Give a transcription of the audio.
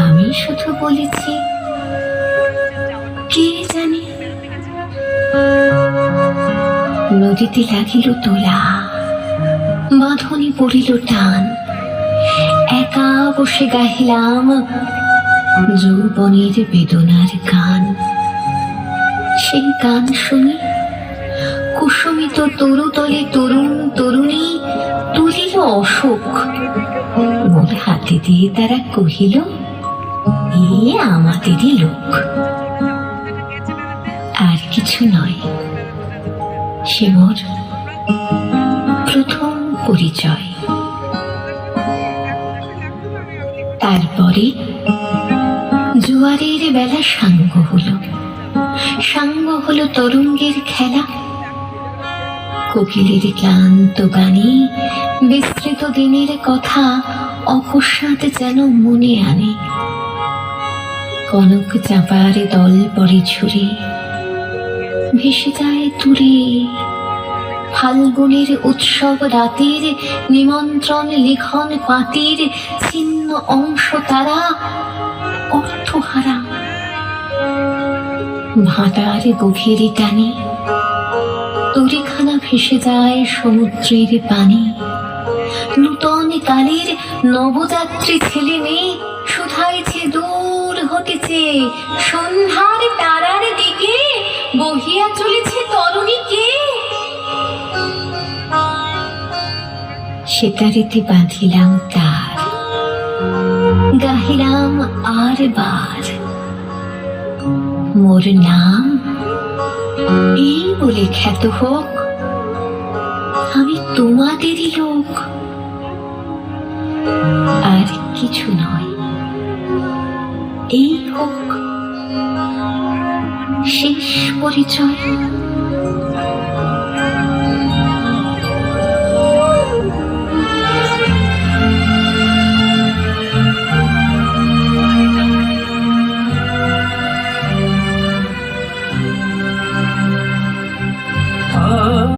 আমি শুধু বলেছি, কে জানে। নদীতে লাগিল তোলা, বাঁধনি পড়িল টান, একা বসে গাহিলাম যৌবনের বেদনার গান। সেই গান শুনি কুসুমিত তরুতলে তরুণ তরুণী তুলিল অশোক। মোর হাতে দিয়ে তারা কহিল, এ আমাদেরই লোক। আর কিছু নয়, সে মোর প্রথম পরিচয়। তারপরে জোয়ারের বেলা সাঙ্গ হলো, সাঙ্গ হলো তরঙ্গের খেলা। কোকিলের ক্লান্ত গানে বিস্তৃত দিনের কথা অকস্মাৎ যেন মনে আনে। কনক চাপার দল পরে ঝুরে ভেসে যায় দূরে। ফাল্গুনের উৎসব রাতের নিমন্ত্রণ লিখন পাতির ছিন্ন অংশ তারা অর্থহারা। ভাটার গভীর টানে তরিখানা ভেসে যায় সমুদ্রের পানি। নূতন কালের নবযাত্রী ছেলে মেয়ে শুধাইছে দূর হতেছে, সন্ধ্যার তারার দিকে বহিয়া চলেছে তরুণীকে। সেতারেতে বাঁধিলাম তার, গাহিলাম আর বার, মোর নাম এই বলে খ্যাত হোক, আমি তোমাদেরই লোক। আর কিছু নয়, এই হোক শেষ পরিচয়।